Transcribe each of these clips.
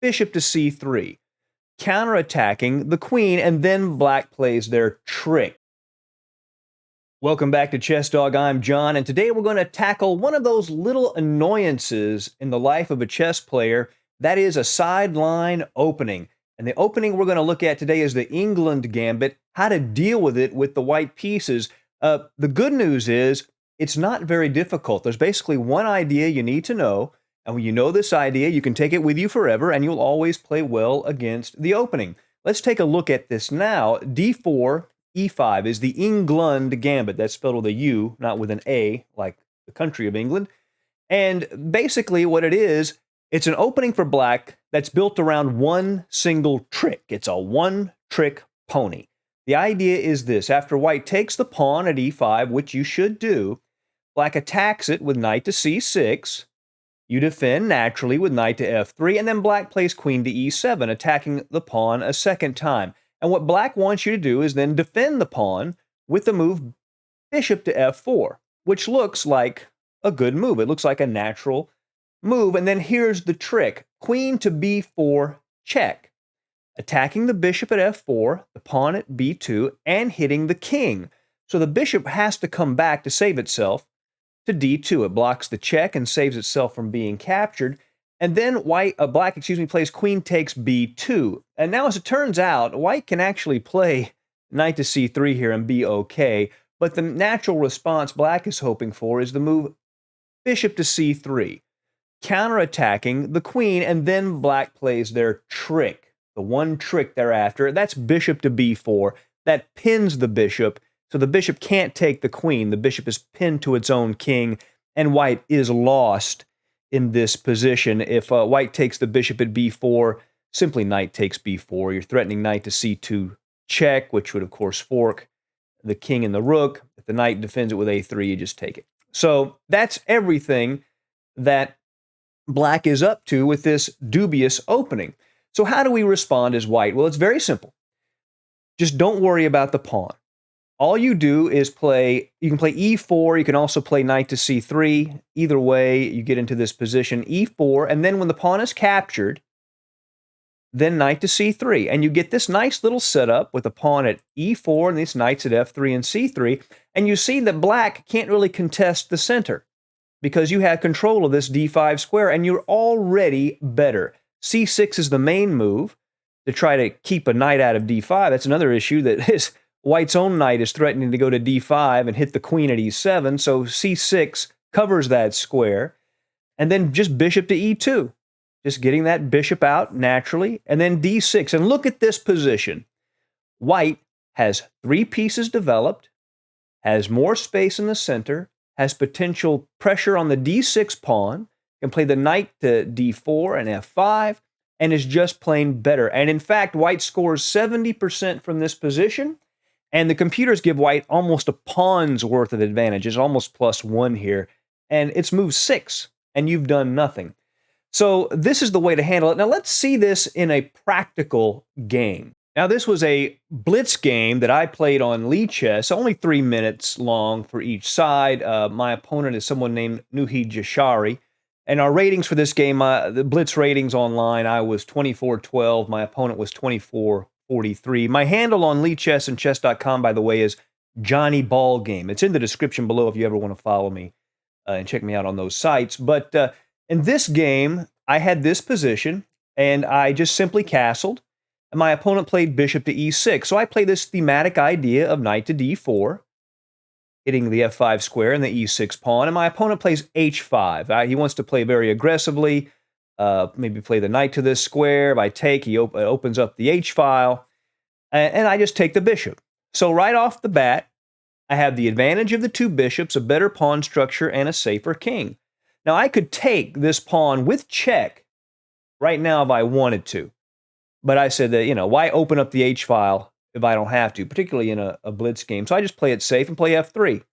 bishop to c3, counterattacking the queen, and then black plays their trick. Welcome back to Chess Dog. I'm John, and today we're going to tackle one of those little annoyances in the life of a chess player, that is a sideline opening. And the opening we're going to look at today is the Englund Gambit, how to deal with it with the white pieces. The good news is it's not very difficult. There's basically one idea you need to know, and when you know this idea, you can take it with you forever, and you'll always play well against the opening. Let's take a look at this now. D4, E5 is the Englund Gambit. That's spelled with a U, not with an A, like the country of England. And basically what it is, it's an opening for black that's built around one single trick. It's a one-trick pony. The idea is this. After white takes the pawn at E5, which you should do, black attacks it with knight to C6. You defend naturally with knight to F3, and then black plays queen to E7, attacking the pawn a second time. And what black wants you to do is then defend the pawn with the move bishop to F4, which looks like a good move. It looks like a natural move. And then here's the trick. Queen to B4 check, attacking the bishop at F4, the pawn at B2, and hitting the king. So the bishop has to come back to save itself to D2. It blocks the check and saves itself from being captured. And then black plays queen takes B2. And now, as it turns out, white can actually play knight to C3 here and be okay. But the natural response black is hoping for is the move bishop to C3, counterattacking the queen, and then black plays their trick, the one trick thereafter. That's bishop to B4. That pins the bishop, so the bishop can't take the queen. The bishop is pinned to its own king, and white is lost in this position. If white takes the bishop at B4, simply knight takes B4. You're threatening knight to C2 check, which would, of course, fork the king and the rook. If the knight defends it with A3, you just take it. So that's everything that black is up to with this dubious opening. So how do we respond as white? Well, it's very simple. Just don't worry about the pawn. All you do is you can play E4, you can also play knight to C3. Either way, you get into this position, E4, and then when the pawn is captured, then knight to C3. And you get this nice little setup with the pawn at E4 and these knights at F3 and C3. And you see that black can't really contest the center because you have control of this D5 square, and you're already better. C6 is the main move to try to keep a knight out of D5. That's another issue, that is white's own knight is threatening to go to D5 and hit the queen at E7, so C6 covers that square. And then just bishop to E2, just getting that bishop out naturally, and then D6. And look at this position. White has 3 pieces developed, has more space in the center, has potential pressure on the D6 pawn, can play the knight to D4 and F5, and is just plain better. And in fact, white scores 70% from this position, and the computers give white almost a pawn's worth of advantage. It's almost +1 here, and it's move 6, and you've done nothing. So this is the way to handle it. Now let's see this in a practical game. Now this was a blitz game that I played on Lichess, only 3 minutes long for each side. My opponent is someone named Nuhi Jashari, and our ratings for this game, the blitz ratings online, I was 24-12, my opponent was 24-43. My handle on Lichess and chess.com, by the way, is Johnnyballgame. It's in the description below if you ever want to follow me and check me out on those sites. But in this game, I had this position, and I just simply castled, and my opponent played bishop to E6. So I play this thematic idea of knight to D4, hitting the F5 square and the E6 pawn, and my opponent plays H5. He wants to play very aggressively, maybe play the knight to this square. If I take, he opens up the H file, and I just take the bishop. So right off the bat, I have the advantage of the 2 bishops, a better pawn structure, and a safer king. Now, I could take this pawn with check right now if I wanted to, but I said that, why open up the H file if I don't have to, particularly in a blitz game? So I just play it safe and play F3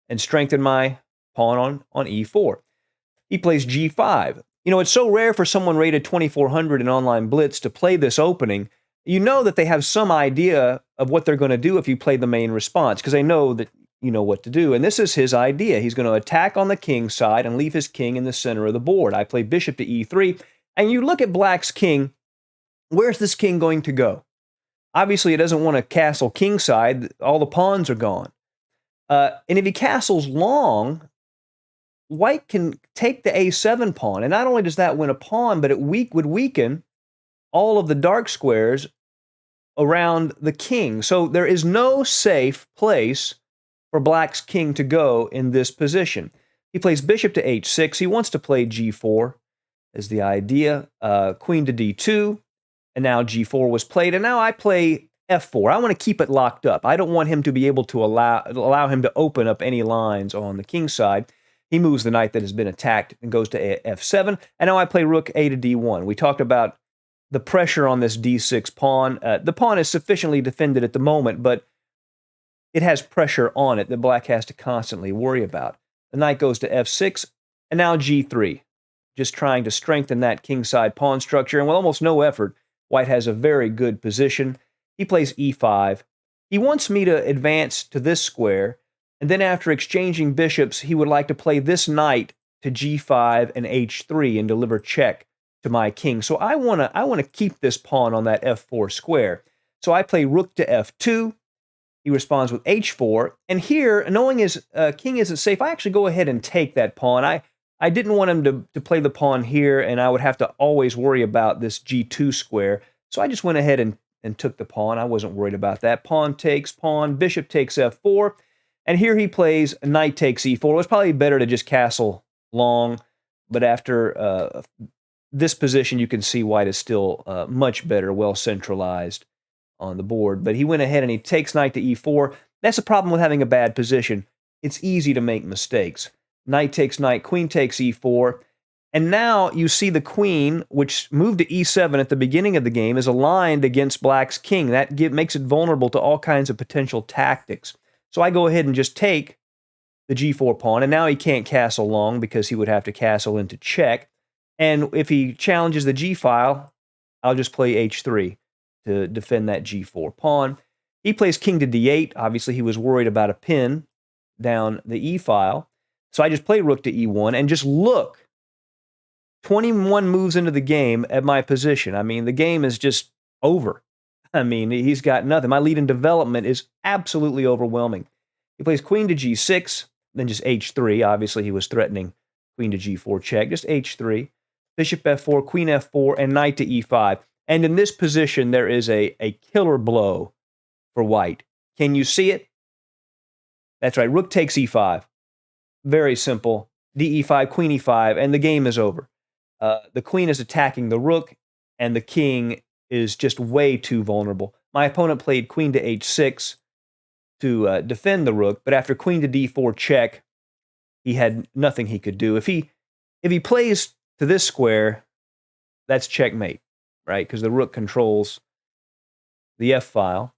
and strengthen my pawn on E4. He plays G5. It's so rare for someone rated 2400 in online blitz to play this opening. You know that they have some idea of what they're going to do if you play the main response, because they know that you know what to do. And this is his idea. He's going to attack on the king side and leave his king in the center of the board. I play bishop to E3, And you look at black's king, where's this king going to go? Obviously, it doesn't want to castle kingside. All the pawns are gone. And if he castles long, white can take the a7 pawn. And not only does that win a pawn, but it would weaken all of the dark squares around the king. So there is no safe place for black's king to go in this position. He plays bishop to h6. He wants to play g4 is the idea. Queen to d2. And now g4 was played. And now I play f4. I want to keep it locked up. I don't want him to be able to allow him to open up any lines on the king side. He moves the knight that has been attacked and goes to f7. And now I play rook a to d1. We talked about the pressure on this d6 pawn. The pawn is sufficiently defended at the moment, but it has pressure on it that black has to constantly worry about. The knight goes to f6, and now g3. Just trying to strengthen that kingside pawn structure, and with almost no effort, white has a very good position. He plays e5. He wants me to advance to this square, and then after exchanging bishops, he would like to play this knight to g5 and h3 and deliver check to my king. So I want to keep this pawn on that f4 square. So I play rook to f2. He responds with h4. And here, knowing his king isn't safe, I actually go ahead and take that pawn. I didn't want him to play the pawn here, and I would have to always worry about this g2 square. So I just went ahead and took the pawn. I wasn't worried about that. Pawn takes pawn, bishop takes f4. And here he plays knight takes e4. It was probably better to just castle long, but after this position, you can see white is still much better, well centralized on the board. But he went ahead and he takes knight to e4. That's the problem with having a bad position. It's easy to make mistakes. Knight takes knight, queen takes e4. And now you see the queen, which moved to e7 at the beginning of the game, is aligned against black's king. That makes it vulnerable to all kinds of potential tactics. So I go ahead and just take the g4 pawn. And now he can't castle long because he would have to castle into check. And if he challenges the g-file, I'll just play h3 to defend that g4 pawn. He plays king to d8. Obviously, he was worried about a pin down the e-file. So I just play rook to e1 and just look 21 moves into the game at my position. I mean, the game is just over. I mean, he's got nothing. My lead in development is absolutely overwhelming. He plays queen to g6, then just h3. Obviously, he was threatening queen to g4 check, just h3. Bishop f4, queen f4, and knight to e5. And in this position, there is a killer blow for white. Can you see it? That's right, rook takes e5. Very simple. d-e5, queen e5, and the game is over. The queen is attacking the rook, and the king is just way too vulnerable. My opponent played queen to h6 to defend the rook, but after queen to d4 check, he had nothing he could do. If he plays to this square, that's checkmate, right? Because the rook controls the f-file.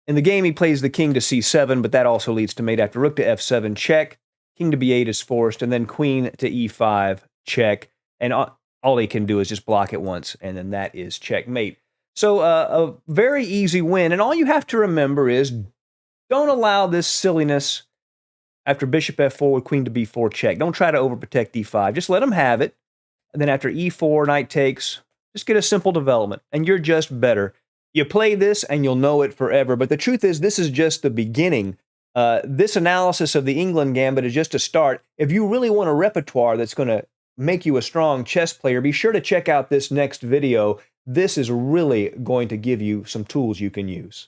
In the game, he plays the king to c7, but that also leads to mate. After rook to f7 check, king to b8 is forced, and then queen to e5 check. And all he can do is just block it once, and then that is checkmate. So a very easy win, and all you have to remember is don't allow this silliness after bishop f4 with queen to b4 check. Don't try to overprotect d5. Just let him have it, and then after e4, knight takes, just get a simple development, and you're just better. You play this, and you'll know it forever, but the truth is this is just the beginning. This analysis of the Englund Gambit is just a start. If you really want a repertoire that's going to make you a strong chess player, be sure to check out this next video. This is really going to give you some tools you can use.